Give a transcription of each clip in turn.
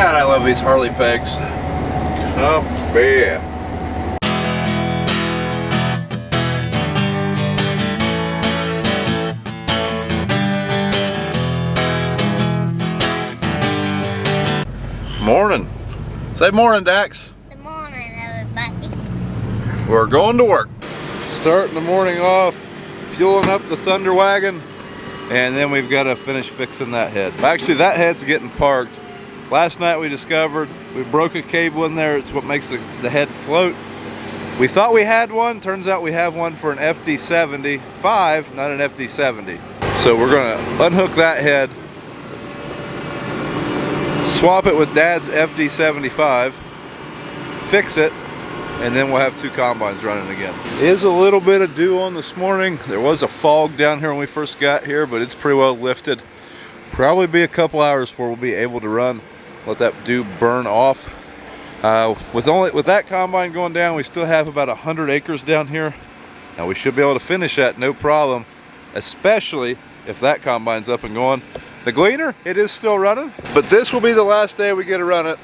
God, I love these Harley pegs. Comfy. Morning. Say morning, Dax. Good morning, everybody. We're going to work. Starting the morning off, fueling up the Thunder wagon, and then we've got to finish fixing that head. Actually, that head's getting parked. Last night we discovered we broke a cable in there. It's what makes the head float. We thought we had one. Turns out we have one for an FD75, not an FD70. So we're going to unhook that head, swap it with Dad's FD75, fix it, and then we'll have two combines running again. It is a little bit of dew on this morning. There was a fog down here when we first got here, but it's pretty well lifted. Probably be a couple hours before we'll be able to run. Let that dew burn off. With that combine going down, we still have about 100 acres down here. Now we should be able to finish that no problem, especially if that combine's up and going. The Gleaner, it is still running, but this will be the last day we get to run it.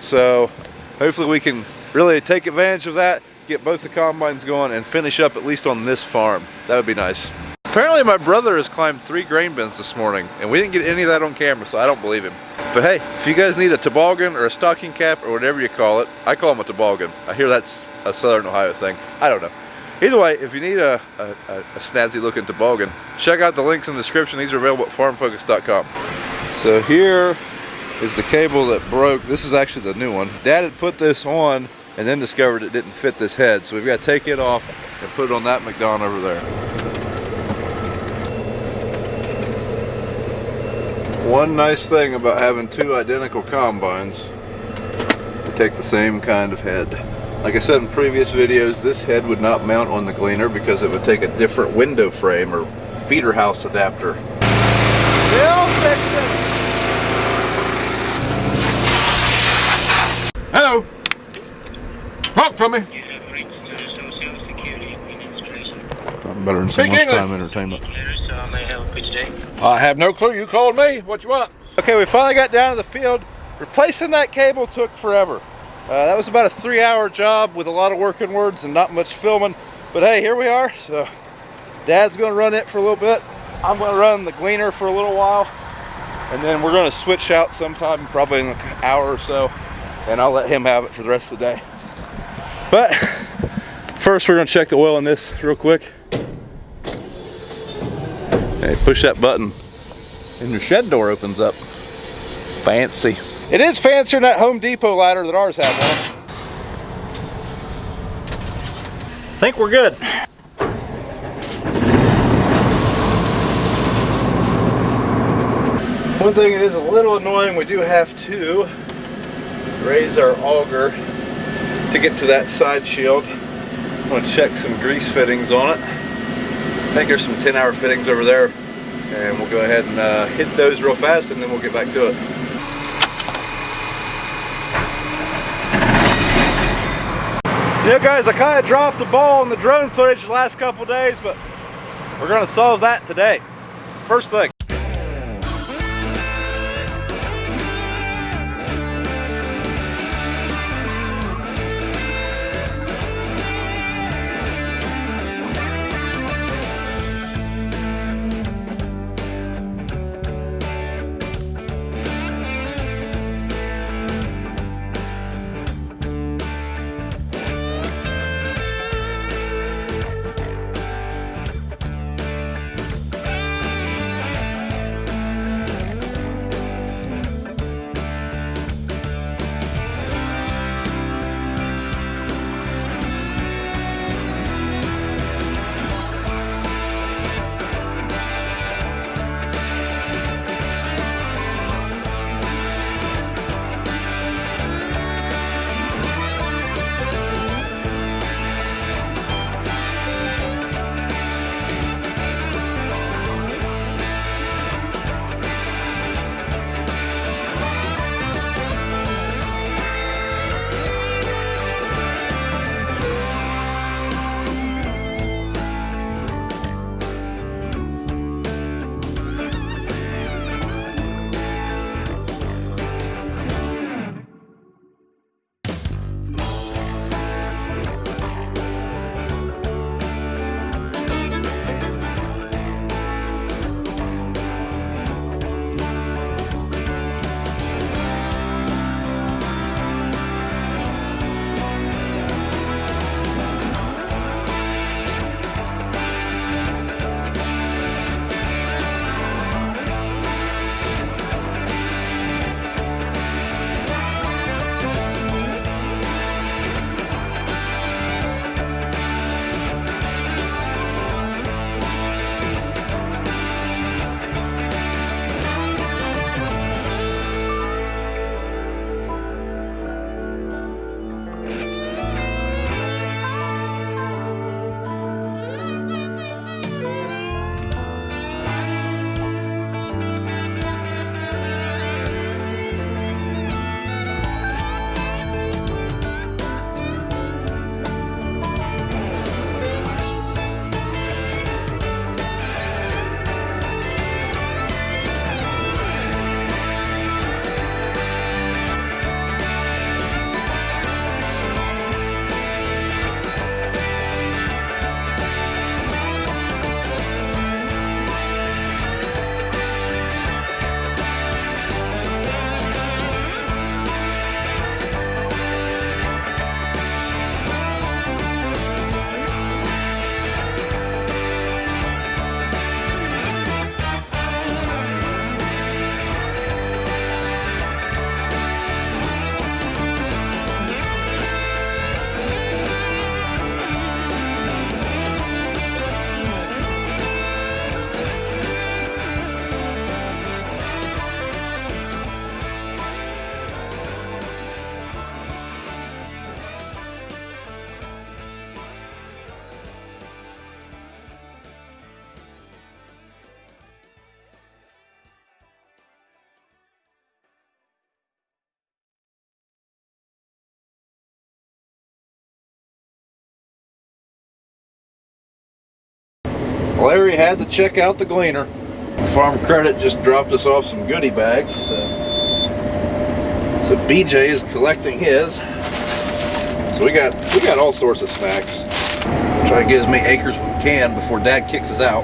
So hopefully we can really take advantage of that, get both the combines going, and finish up at least on this farm. That would be nice. Apparently my brother has climbed 3 grain bins this morning, and we didn't get any of that on camera, so I don't believe him. But hey, if you guys need a toboggan or a stocking cap or whatever you call it, I call them a toboggan. I hear that's a Southern Ohio thing. I don't know. Either way, if you need a snazzy looking toboggan, check out the links in the description. These are available at farmfocus.com. So here is the cable that broke. This is actually the new one. Dad had put this on and then discovered it didn't fit this head. So we've got to take it off and put it on that McDon over there. One nice thing about having 2 identical combines, they take the same kind of head. Like I said in previous videos, this head would not mount on the Gleaner because it would take a different window frame or feeder house adapter. They'll fix it! Hello! Talk to me! Nothing better than some lunchtime entertainment. I have no clue. You called me. What you want? Okay, we finally got down to the field. Replacing that cable took forever. That was about a 3-hour job with a lot of working words and not much filming. But hey, here we are. So Dad's going to run it for a little bit. I'm going to run the Gleaner for a little while. And then we're going to switch out sometime, probably in an hour or so. And I'll let him have it for the rest of the day. But first we're going to check the oil in this real quick. Hey, push that button and your shed door opens up. Fancy. It is fancier than that Home Depot ladder that ours had on. I think we're good. One thing that is a little annoying, we do have to raise our auger to get to that side shield. I'm going to check some grease fittings on it. I think there's some 10-hour fittings over there, and we'll go ahead and hit those real fast, and then we'll get back to it. You know, guys, I kind of dropped the ball on the drone footage the last couple days, but we're going to solve that today. First thing. Larry had to check out the Gleaner. Farm Credit just dropped us off some goodie bags. So BJ is collecting his. So we got all sorts of snacks. Try to get as many acres as we can before Dad kicks us out.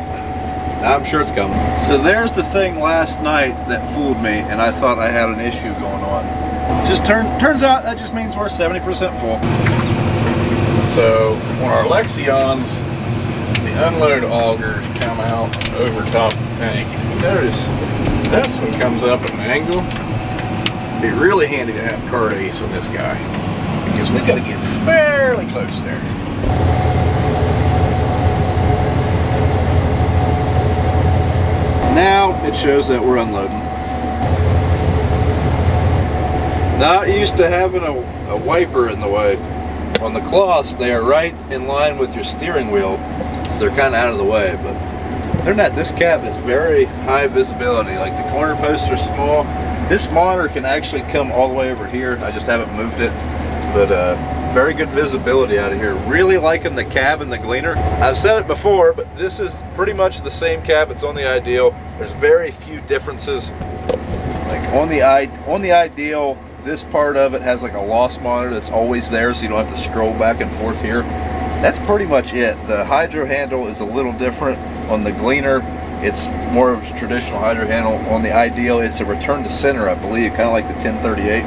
I'm sure it's coming. So there's the thing last night that fooled me, and I thought I had an issue going on. Just turns out that just means we're 70% full. So on our Lexions, the unload augers come out over top of the tank. You notice this one comes up at an angle. It'd be really handy to have card ace on this guy, because we got to get fairly close there. Now it shows that we're unloading. Not used to having a wiper in the way. On the Claas, they are right in line with your steering wheel, so they're kind of out of the way. But other than that, this cab is very high visibility. Like, the corner posts are small. This monitor can actually come all the way over here. I just haven't moved it, but very good visibility out of here. Really liking the cab in the Gleaner. I've said it before, but this is pretty much the same cab. It's on the Ideal. There's very few differences. Like on the Ideal, this part of it has like a loss monitor that's always there, so you don't have to scroll back and forth here. That's pretty much it. The hydro handle is a little different. On the Gleaner, it's more of a traditional hydro handle. On the Ideal, it's a return to center, I believe, kind of like the 1038.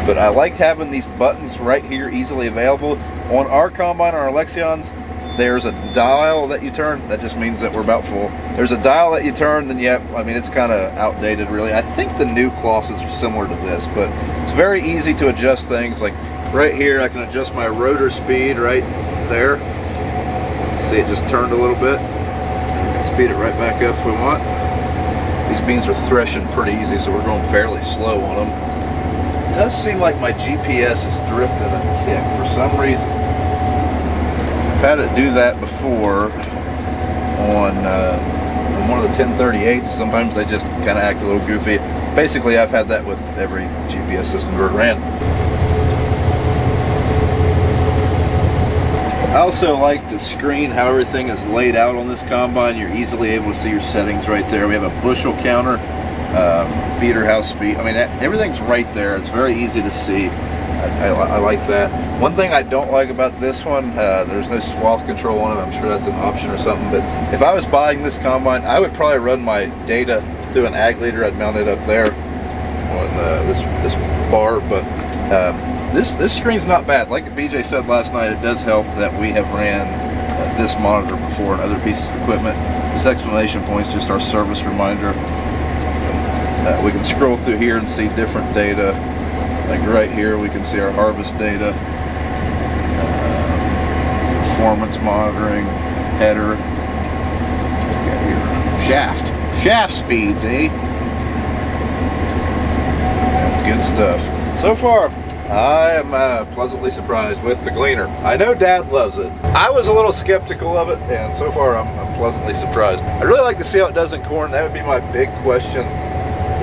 But I like having these buttons right here easily available. On our combine, our Lexions, there's a dial that you turn. That just means that we're about full. There's a dial that you turn, then I mean, it's kind of outdated really. I think the new Clauses are similar to this, but it's very easy to adjust things. Like right here, I can adjust my rotor speed right there. See, it just turned a little bit. We can speed it right back up if we want. These beans are threshing pretty easy, so we're going fairly slow on them. It does seem like my GPS is drifting a tick for some reason. I've had it do that before on one of the 1038s. Sometimes they just kind of act a little goofy. Basically, I've had that with every GPS system I've ever ran. I also like the screen, how everything is laid out on this combine. You're easily able to see your settings right there. We have a bushel counter, feeder house speed. I mean, everything's right there. It's very easy to see. I like that. One thing I don't like about this one, there's no swath control on it. I'm sure that's an option or something, but if I was buying this combine, I would probably run my data through an ag leader. I'd mount it up there on this bar, but this screen's not bad. Like BJ said last night, it does help that we have ran this monitor before and other pieces of equipment. This exclamation point is just our service reminder. We can scroll through here and see different data. Like right here, we can see our harvest data, performance monitoring, header. Got here shaft speeds, eh? Good stuff. So far, I am pleasantly surprised with the Gleaner. I know Dad loves it. I was a little skeptical of it, and so far I'm pleasantly surprised. I'd really like to see how it does in corn. That would be my big question.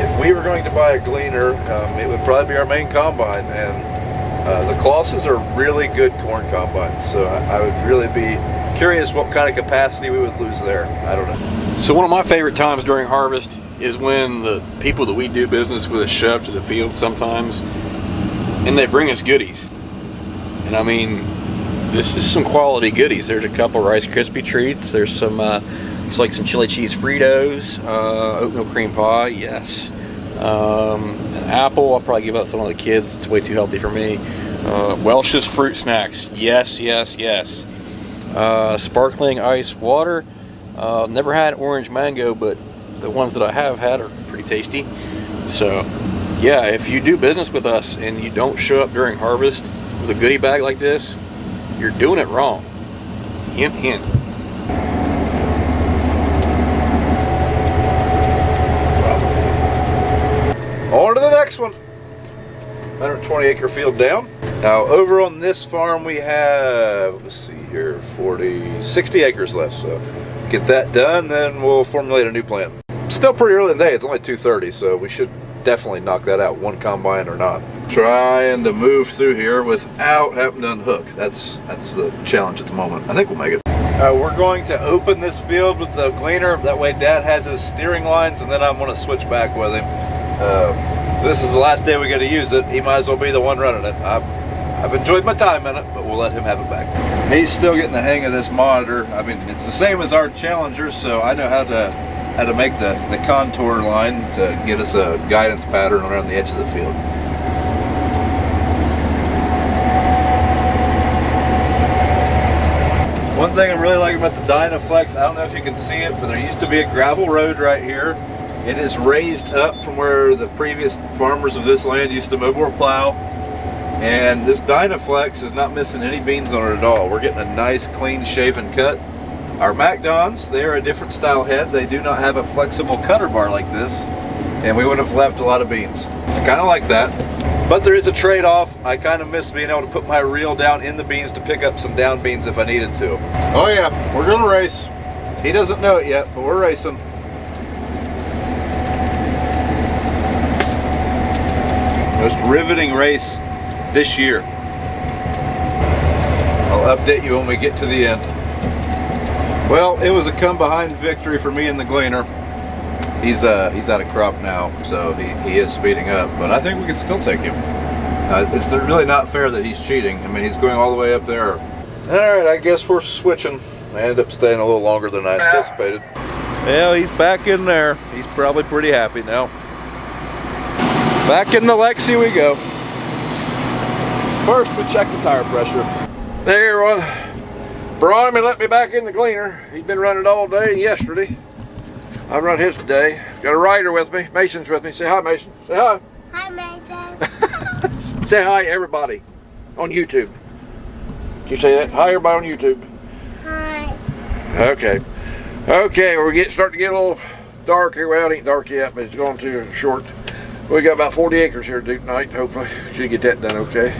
If we were going to buy a Gleaner, it would probably be our main combine, and the Clauses are really good corn combines, so I would really be curious what kind of capacity we would lose there. I don't know. So one of my favorite times during harvest is when the people that we do business with show up to the field sometimes, and they bring us goodies. And I mean, this is some quality goodies. There's a couple Rice Krispie treats. There's some it's like some chili cheese Fritos, oatmeal cream pie, yes. An apple, I'll probably give up some of the kids. It's way too healthy for me. Welch's fruit snacks, yes, yes, yes. Sparkling ice water. Never had orange mango, but the ones that I have had are pretty tasty. So, yeah, if you do business with us and you don't show up during harvest with a goodie bag like this, you're doing it wrong. Hint, hint. On to the next one. 120 acre field down. Now over on this farm we have, let's see here, 60 acres left. So get that done, then we'll formulate a new plan. Still pretty early in the day, it's only 2:30, so we should definitely knock that out, one combine or not. Trying to move through here without having to unhook. That's the challenge at the moment. I think we'll make it. We're going to open this field with the Gleaner. That way Dad has his steering lines, and then I'm going to switch back with him. This is the last day we got to use it. He might as well be the one running it. I've enjoyed my time in it, but we'll let him have it back. He's still getting the hang of this monitor. I mean, it's the same as our Challenger, so I know how to make the contour line to get us a guidance pattern around the edge of the field. One thing I'm really liking about the Dynaflex, I don't know if you can see it, but there used to be a gravel road right here. It is raised up from where the previous farmers of this land used to mow or plow. And this Dynaflex is not missing any beans on it at all. We're getting a nice, clean shaven cut. Our MacDons, they are a different style head. They do not have a flexible cutter bar like this, and we would have left a lot of beans. I kind of like that, but there is a trade-off. I kind of miss being able to put my reel down in the beans to pick up some down beans if I needed to. Oh yeah, we're gonna race. He doesn't know it yet, but we're racing. Most riveting race this year. I'll update you when we get to the end. Well, it was a come behind victory for me and the Gleaner. He's out of crop now, so he is speeding up, but I think we can still take him. It's really not fair that he's cheating. I mean, he's going all the way up there. All right, I guess we're switching. I ended up staying a little longer than I anticipated. Well, he's back in there. He's probably pretty happy now. Back in the Lexi we go. First, we check the tire pressure. Hey everyone, Brian let me back in the Gleaner. He's been running all day and yesterday. I've run his today. Got a rider with me. Mason's with me. Say hi, Mason. Say hi. Hi, Mason. Say hi, everybody on YouTube. Can you say that? Hi, everybody on YouTube. Hi. Okay. Okay, we're starting to get a little dark here. Well, it ain't dark yet, but it's going too short. We got about 40 acres here to do tonight. Hopefully, should get that done okay.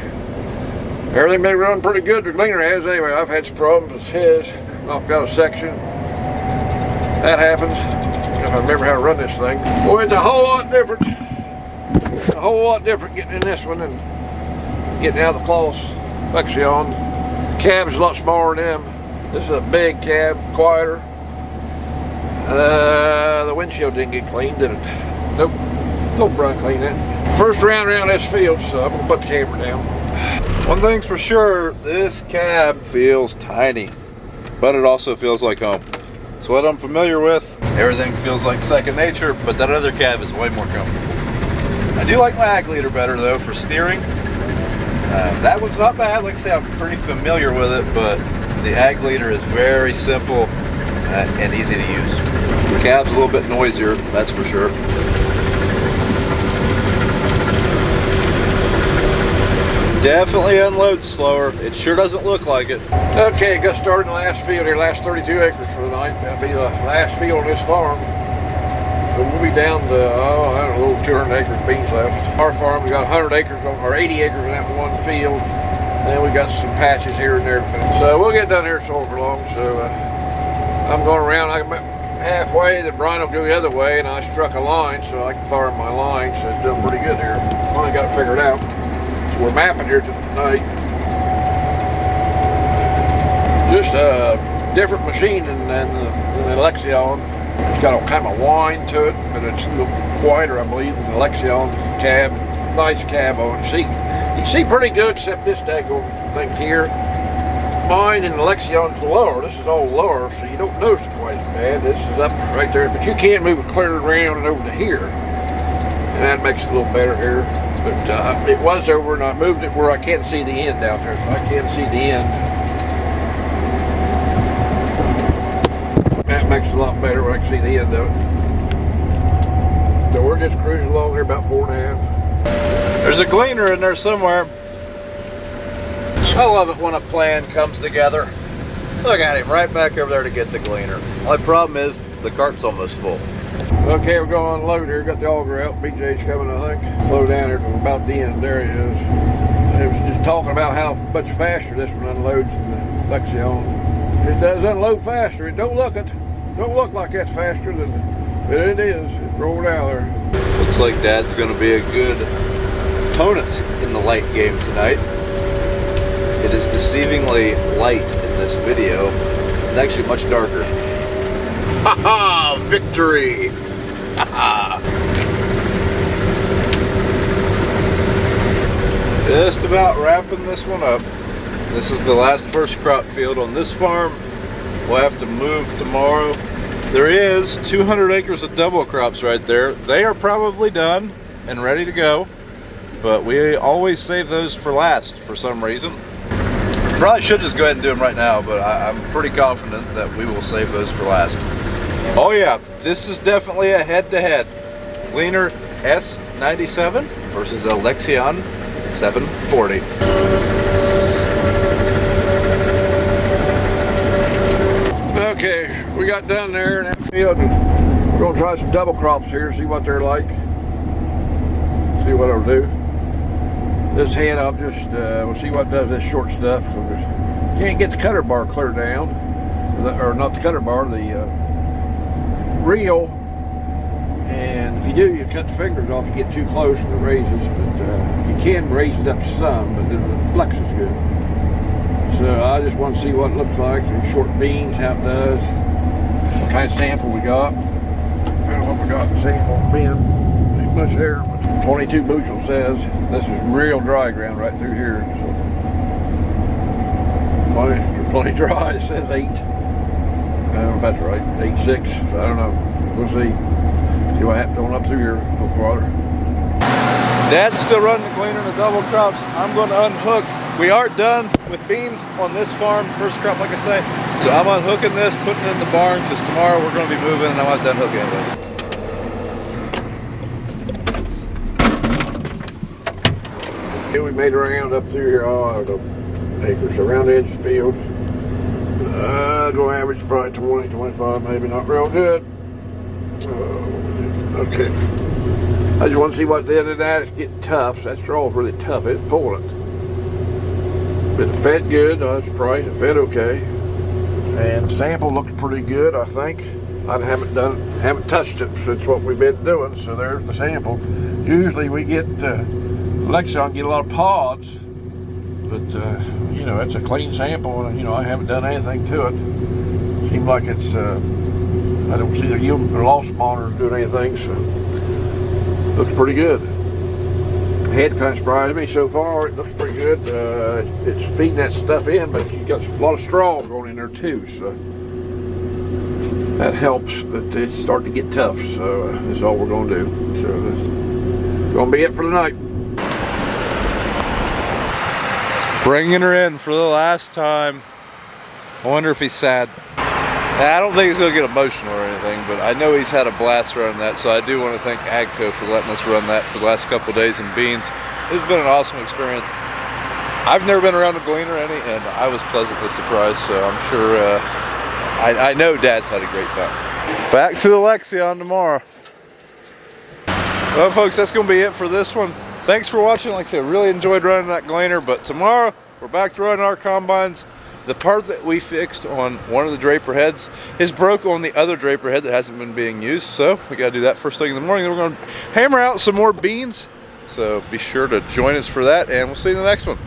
Everything been running pretty good. The Gleaner has anyway. I've had some problems with his. Knocked out a section. That happens. If I remember how to run this thing. Boy, it's a whole lot different. A whole lot different getting in this one and getting out of the Claas Lexion. Cab's a lot smaller than them. This is a big cab, quieter. The windshield didn't get cleaned, did it? Nope. Don't Brian clean that. First round around this field, so I'm gonna put the camera down. One thing's for sure, this cab feels tiny, but it also feels like home. It's what I'm familiar with. Everything feels like second nature, but that other cab is way more comfortable. I do like my ag leader better though for steering. That one's not bad. Like I say, I'm pretty familiar with it, but the ag leader is very simple and easy to use. The cab's a little bit noisier, that's for sure. Definitely unloads slower. It sure doesn't look like it. Okay, got started in the last field here, last 32 acres for the night. That'll be the last field on this farm. So we'll be down to, I don't know, 200 acres beans left. Our farm, we got 100 acres on, or 80 acres in that one field. And then we got some patches here and there to finish. So we'll get done here so long. So I'm going around, I'm halfway, then Brian will go the other way, and I struck a line so I can farm my line. So it's doing pretty good here. Finally got it figured out. We're mapping here tonight. Just a different machine than the Lexion. It's got a kind of a whine to it, but it's a little quieter, I believe, than the Lexion cab. Nice cab on it. You can see pretty good, except this daggone thing here. Mine and the Lexion's lower. This is all lower, so you don't notice it quite as bad. This is up right there, but you can move it clear around and over to here, and that makes it a little better here. But it was over and I moved it where I can't see the end out there, so I can't see the end. That makes it a lot better when I can see the end of it. So we're just cruising along here about 4.5. There's a Gleaner in there somewhere. I love it when a plan comes together. Look at him right back over there to get the Gleaner. My problem is the cart's almost full. Okay, we're going to unload here. Got the auger out. BJ's coming, I think. Low down here to about the end. There he is. It was just talking about how much faster this one unloads than the Lexion. It does unload faster. It don't look like that's faster than it, but it is. It rolled out there. Looks like Dad's going to be a good opponent in the light game tonight. It is deceivingly light in this video. It's actually much darker. Ha ha! Victory! Ha ha! Just about wrapping this one up. This is the last first crop field on this farm. We'll have to move tomorrow. There is 200 acres of double crops right there. They are probably done and ready to go, but we always save those for last for some reason. Probably should just go ahead and do them right now, but I'm pretty confident that we will save those for last. Oh yeah, this is definitely a head-to-head. Gleaner S97 versus a Lexion 740. Okay, we got done there in that field, and we're gonna try some double crops here, see what they're like, see what it'll do. This head, I'll just we'll see what does this short stuff. You can't get the cutter bar clear down, or not the cutter bar, the reel. And if you do, you cut the fingers off. You get too close to the raises, but you can raise it up some, but the flex is good. So I just want to see what it looks like. These short beans, how it does, what kind of sample we got. I don't know what we got in sample bin. Ain't much there, but 22 bushel says. This is real dry ground right through here. So plenty dry. It says 8. I don't know if that's right. 8.6. So I don't know. We'll see. See what happens going up through here with water. Dad's still running the Gleaner and the double crops. I'm going to unhook. We aren't done with beans on this farm, first crop like I say. So I'm unhooking this, putting it in the barn, because tomorrow we're going to be moving and I'll have to unhook anyway. Yeah, we made a round up through here, the acres around the edge of the field. Go average probably 20, 25, maybe not real good. Okay. I just want to see what the end of that is getting tough. That straw is really tough. It's pulling it. But it fed good. I was surprised it fed okay. And the sample looked pretty good, I think. I haven't touched it since what we've been doing. So there's the sample. Usually we get Lexion get a lot of pods, but you know, it's a clean sample, and you know, I haven't done anything to it. Seems like it's I don't see the yield or loss monitor doing anything, so looks pretty good. Head kind of surprised me so far. It looks pretty good. It's feeding that stuff in, but you got a lot of straw going in there too, so that helps. But it's starting to get tough, so that's all we're going to do. So that's going to be it for tonight. Bringing her in for the last time. I wonder if he's sad. I don't think he's going to get emotional or anything, but I know he's had a blast running that, so I do want to thank AGCO for letting us run that for the last couple of days in beans. It's been an awesome experience. I've never been around a Gleaner any, and I was pleasantly surprised, so I'm sure, I know Dad's had a great time. Back to the Lexion tomorrow. Well, folks, that's going to be it for this one. Thanks for watching. Like I said, really enjoyed running that Gleaner, but tomorrow we're back to running our combines. The part that we fixed on one of the draper heads is broke on the other draper head that hasn't been being used, so we got to do that first thing in the morning. Then we're going to hammer out some more beans, so be sure to join us for that, and we'll see you in the next one.